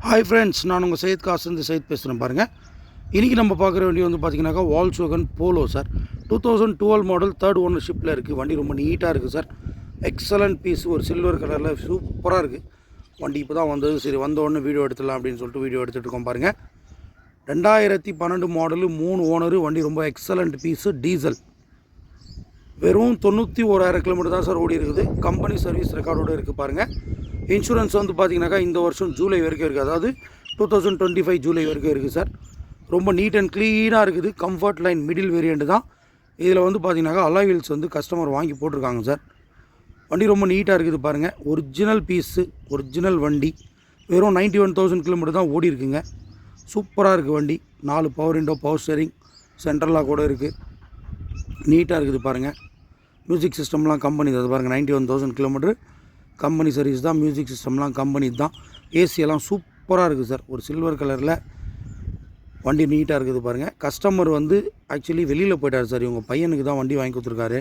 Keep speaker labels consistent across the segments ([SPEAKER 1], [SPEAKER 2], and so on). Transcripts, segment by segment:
[SPEAKER 1] Hi friends, நான் உங்கள் சையத் காசுந்து சையத் பேசுகிறேன் பாருங்கள். இன்றைக்கி நம்ம பார்க்குற வண்டி வந்து பார்த்திங்கனாக்கா வால்க்ஸ்வேகன் போலோ சார். 2012 மாடல், தேர்ட் ஓனர்ஷிப்பில் இருக்குது. வண்டி ரொம்ப நீட்டாக இருக்குது சார். எக்ஸலண்ட் பீஸ், ஒரு சில்வர் கலரில் சூப்பராக இருக்குது வண்டி. இப்போ தான் வந்தது, சரி வந்த உடனே வீடியோ எடுத்துடலாம் அப்படின்னு சொல்லிட்டு வீடியோ எடுத்துகிட்டு இருக்கோம் பாருங்கள். 2012 மாடலு, 3 ஓனரு. வண்டி ரொம்ப எக்ஸலண்ட் பீஸு. டீசல், வெறும் 91,000 கிலோமீட்டர் தான் சார் ஓடி இருக்குது. கம்பெனி சர்வீஸ் ரெக்கார்டோடு இருக்குது பாருங்கள். இன்சூரன்ஸ் வந்து பார்த்திங்கனாக்கா இந்த வருஷம் ஜூலை வரைக்கும் இருக்குது, அதாவது 2025 ஜூலை வரைக்கும் இருக்குது சார். ரொம்ப நீட் அண்ட் க்ளீனாக இருக்குது. கம்ஃபர்ட் லைன் மிடில் வேரியண்ட் தான். இதில் வந்து பார்த்திங்கனாக்கா அலாய் வீல்ஸ் வந்து கஸ்டமர் வாங்கி போட்டிருக்காங்க சார். வண்டி ரொம்ப நீட்டாக இருக்குது பாருங்கள். ஒரிஜினல் பீஸு, ஒரிஜினல் வண்டி. வெறும் 91,000 கிலோமீட்டர் தான் ஓடி இருக்குங்க. சூப்பராக இருக்குது வண்டி. 4 பவர் விண்டோ, பவர் ஸ்டேரிங், சென்ட்ரலாக கூட இருக்குது. நீட்டாக இருக்குது பாருங்கள். மியூசிக் சிஸ்டம்லாம் கம்பெனி தான் பாருங்கள். 91,000 கிலோமீட்டர் கம்பெனி சர்வீஸ் தான். மியூசிக் சிஸ்டம்லாம் கம்பெனி தான். ஏசியெல்லாம் சூப்பராக இருக்குது சார். ஒரு சில்வர் கலரில் வண்டி நீட்டாக இருக்குது பாருங்கள். கஸ்டமர் வந்து ஆக்சுவலி வெளியில் போயிட்டார் சார். இவங்க பையனுக்கு தான் வண்டி வாங்கி கொடுத்துருக்காரு.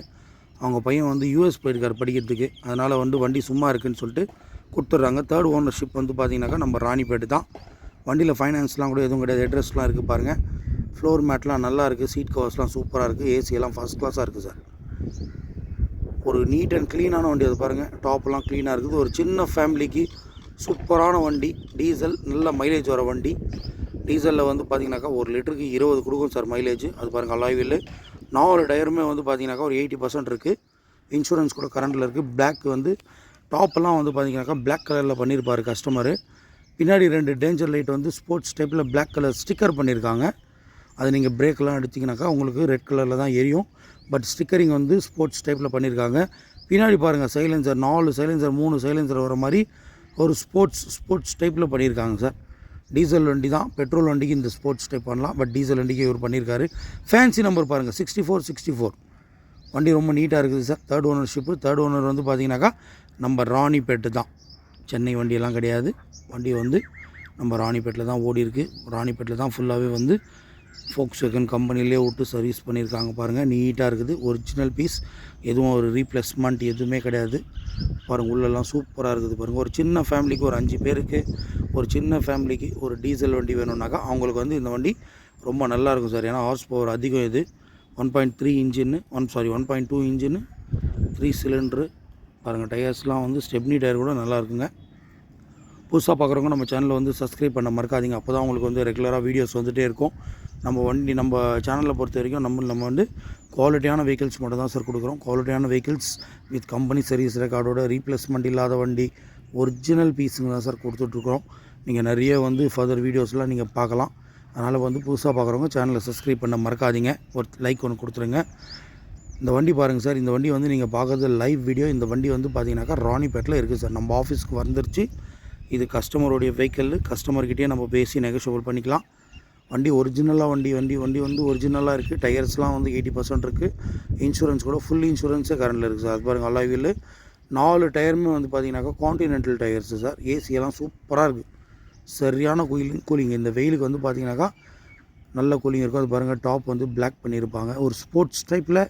[SPEAKER 1] அவங்க பையன் வந்து யூஎஸ் போயிருக்கார் படிக்கிறதுக்கு. அதனால் வந்து வண்டி சும்மா இருக்குதுன்னு சொல்லிட்டு கொடுத்துட்றாங்க. தேர்ட் ஓனர்ஷிப் வந்து பார்த்திங்கனாக்கா நம்ம ராணிப்பேட்டு தான். வண்டியில் ஃபைனான்ஸ்லாம் கூட எதுவும் கிடையாது. அட்ரஸ்லாம் இருக்குது பாருங்கள். ஃப்ளோர் மேட்லாம் நல்லா இருக்குது. சீட் கவர்ஸ்லாம் சூப்பராக இருக்குது. ஏசியெல்லாம் ஃபஸ்ட் கிளாஸாக இருக்குது சார். ஒரு நீட் அண்ட் க்ளீனான வண்டி அது பாருங்கள். டாப்லாம் க்ளீனாக இருக்குது. ஒரு சின்ன ஃபேமிலிக்கு சூப்பரான வண்டி. டீசல், நல்ல மைலேஜ் வர வண்டி. டீசலில் வந்து பார்த்திங்கனாக்கா 1 லிட்டருக்கு 20 கொடுக்கும் சார் மைலேஜ். அது பாருங்கள். அலாய் வீல் 4 டயருமே வந்து பார்த்திங்கனாக்கா ஒரு 80% இருக்குது. இன்சூரன்ஸ் கூட கரண்டில் இருக்குது. பிளாக் வந்து டாப்பெல்லாம் வந்து பார்த்திங்கனாக்கா பிளாக் கலரில் பண்ணியிருப்பார் கஸ்டமரு. பின்னாடி 2 டேஞ்சர் லைட் வந்து ஸ்போர்ட்ஸ் டைப்பில் பிளாக் கலர் ஸ்டிக்கர் பண்ணியிருக்காங்க. அது நீங்கள் பிரேக்கெலாம் எடுத்திங்கனாக்கா உங்களுக்கு ரெட் கலரில் தான் எரியும். பட் ஸ்டிக்கரிங் வந்து ஸ்போர்ட்ஸ் டைப்பில் பண்ணியிருக்காங்க. பின்னாடி பாருங்கள் சைலன்சர், 4 சைலன்சர், 3 சைலன்சர் வர மாதிரி ஒரு ஸ்போர்ட்ஸ் டைப்பில் பண்ணியிருக்காங்க சார். டீசல் வண்டி தான். பெட்ரோல் வண்டிக்கு இந்த ஸ்போர்ட்ஸ் டைப் பண்ணலாம், பட் டீசல் வண்டிக்கு இவர் பண்ணியிருக்காரு. ஃபேன்சி நம்பர் பாருங்கள், 6464. வண்டி ரொம்ப நீட்டாக இருக்குது sir. Third ownership. Third owner வந்து பார்த்திங்கனாக்கா நம்ம ராணிப்பேட்டு தான். சென்னை வண்டியெல்லாம் கிடையாது. வண்டி வந்து நம்ம ராணிப்பேட்டில் தான் ஓடி இருக்குது. ராணிப்பேட்டில் தான் ஃபுல்லாகவே வந்து ஃபோக்ஸ்வேகன் கம்பெனிலே விட்டு சர்வீஸ் பண்ணியிருக்காங்க பாருங்கள். நீட்டாக இருக்குது. Original piece. எதுவும் ஒரு ரீப்ளேஸ்மெண்ட் எதுவுமே கிடையாது பாருங்கள். உள்ளெல்லாம் சூப்பராக இருக்குது பாருங்கள். ஒரு சின்ன ஃபேமிலிக்கு, ஒரு 5 பேருக்கு, ஒரு சின்ன ஃபேமிலிக்கு ஒரு டீசல் வண்டி வேணும்னாக்கா அவங்களுக்கு வந்து இந்த வண்டி ரொம்ப நல்லாயிருக்கும் சார். ஏன்னா ஹார்ஸ் பவர் அதிகம். இது 1.3 இன்ஜின்னு, 1.2 இன்ஜின்னு, 3 சிலிண்ட்ரு பாருங்கள். டயர்ஸ்லாம் வந்து ஸ்டெப்னி டயர் கூட நல்லா இருக்குங்க. புதுசாக பார்க்குறவங்க நம்ம சேனலை வந்து சப்ஸ்கிரைப் பண்ண மறக்காதீங்க. அப்போ தான் உங்களுக்கு வந்து ரெகுலராக வீடியோஸ் வந்துகிட்டே இருக்கும். நம்ம சேனலை பொறுத்த வரைக்கும் நம்ம வந்து குவாலிட்டியான வெஹிக்கிள்ஸ் மட்டும் தான் சார் கொடுக்குறோம். குவாலிட்டியான வெஹிக்கிள்ஸ் வித் கம்பெனி சர்வீஸ் ரெக்கார்டோட, ரீப்ளேஸ்மெண்ட் இல்லாத வண்டி, ஒரிஜினல் பீஸுங்க தான் சார் கொடுத்துட்ருக்குறோம். நீங்கள் நிறைய வந்து ஃபர்தர் வீடியோஸ்லாம் நீங்கள் பார்க்கலாம். அதனால் வந்து புதுசாக பார்க்குறவங்க சேனலை சப்ஸ்கிரைப் பண்ண மறக்காதீங்க. ஒரு லைக் ஒன்று கொடுத்துருங்க. இந்த வண்டி பாருங்கள் சார். இந்த வண்டி வந்து நீங்கள் பார்க்குறது லைவ் வீடியோ. இந்த வண்டி வந்து பார்த்தீங்கன்னாக்கா ராணிப்பேட்டில் இருக்குது சார். நம்ம ஆஃபீஸ்க்கு வந்துருச்சு. இது கஸ்டமருடைய வெஹிக்கிள். கஸ்டமர்கிட்டே நம்ம பேசி நெகோஷியபிள் பண்ணிக்கலாம். வண்டி ஒரிஜினலாக வண்டி வந்து ஒரிஜினலாக இருக்குது. டயர்ஸ்லாம் வந்து 80% இருக்குது. இன்சூரன்ஸ் கூட ஃபுல் இன்சூரன்ஸே கரண்டில் இருக்குது சார். அது பாருங்கள். அலாய் வீல் 4 டயருமே வந்து பார்த்திங்கனாக்கா கான்டினென்டல் டயர்ஸு சார். ஏசியெல்லாம் சூப்பராக இருக்குது. சரியான கூலிங். இந்த வெயிலுக்கு வந்து பார்த்திங்கனாக்கா நல்ல கூலிங் இருக்கும். அது பாருங்கள். டாப் வந்து பிளாக் பண்ணியிருப்பாங்க. ஒரு ஸ்போர்ட்ஸ் டைப்பில்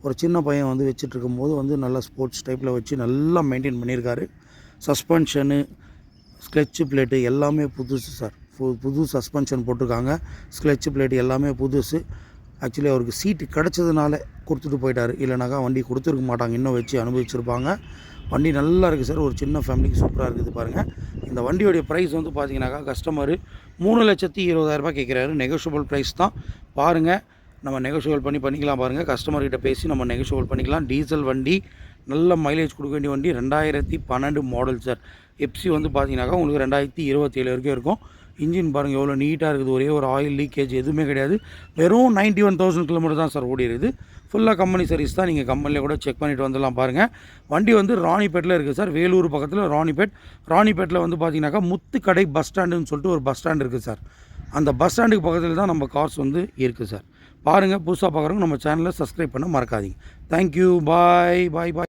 [SPEAKER 1] ஒரு சின்ன பையன் வந்து வச்சுட்டு இருக்கும்போது வந்து நல்லா ஸ்போர்ட்ஸ் டைப்பில் வச்சு நல்லா மெயின்டைன் பண்ணியிருக்காரு. சஸ்பென்ஷனு, ஸ்க்ளட்ச் பிளேட்டு எல்லாமே புதுசு சார். புது சஸ்பென்ஷன் போட்டிருக்காங்க. ஸ்க்ளட்ச் பிளேட்டு எல்லாமே புதுசு. ஆக்சுவலி அவருக்கு சீட்டு கிடச்சதுனால கொடுத்துட்டு போயிட்டார். இல்லைனாக்கா வண்டி கொடுத்துருக்க மாட்டாங்க. இன்னும் வச்சு அனுபவிச்சிருப்பாங்க. வண்டி நல்லா இருக்குது சார். ஒரு சின்ன ஃபேமிலிக்கு சூப்பராக இருக்குது பாருங்கள். இந்த வண்டியோடைய ப்ரைஸ் வந்து பார்த்திங்கனாக்கா கஸ்டமரு 3,20,000 கேட்குறாரு. நெகோஷியபிள் ப்ரைஸ் தான் பாருங்கள். நம்ம நெகோஷியபிள் பண்ணிக்கலாம் பாருங்கள். கஸ்டமர்கிட்ட பேசி நம்ம நெகோஷியபிள் பண்ணிக்கலாம். டீசல் வண்டி, நல்ல மைலேஜ் கொடுக்க வேண்டிய வண்டி. 2012 மாடல் சார். எப்சி வந்து பார்த்திங்கனாக்கா உங்களுக்கு 2027 வரைக்கும் இருக்கும். இன்ஜின் பாருங்கள் எவ்வளோ நீட்டாக இருக்குது. ஒரே ஒரு ஆயில் லீக்கேஜ் எதுவுமே கிடையாது. வெறும் 91,000 கிலோமீட்டர் தான் சார் ஓடி இருக்குது. ஃபுல்லாக கம்பெனி சர்வீஸ் தான். நீங்கள் கம்பெனியில் கூட செக் பண்ணிவிட்டு வந்துடலாம் பாருங்கள். வண்டி வந்து ராணிப்பேட்டில் இருக்குது சார். வேலூர் பக்கத்தில் ராணிப்பேட்டில் வந்து பார்த்திங்கனாக்கா முத்துக்கடை பஸ் ஸ்டாண்டுன்னு சொல்லிட்டு ஒரு பஸ் ஸ்டாண்ட் இருக்குது சார். அந்த பஸ் ஸ்டாண்டுக்கு பக்கத்தில் தான் நம்ம கார்ஸ் வந்து இருக்குது சார். பாருங்கள். புதுசாக பார்க்குறவங்க நம்ம சேனலை சப்ஸ்கிரைப் பண்ண மறக்காதீங்க. தேங்க்யூ. பாய்.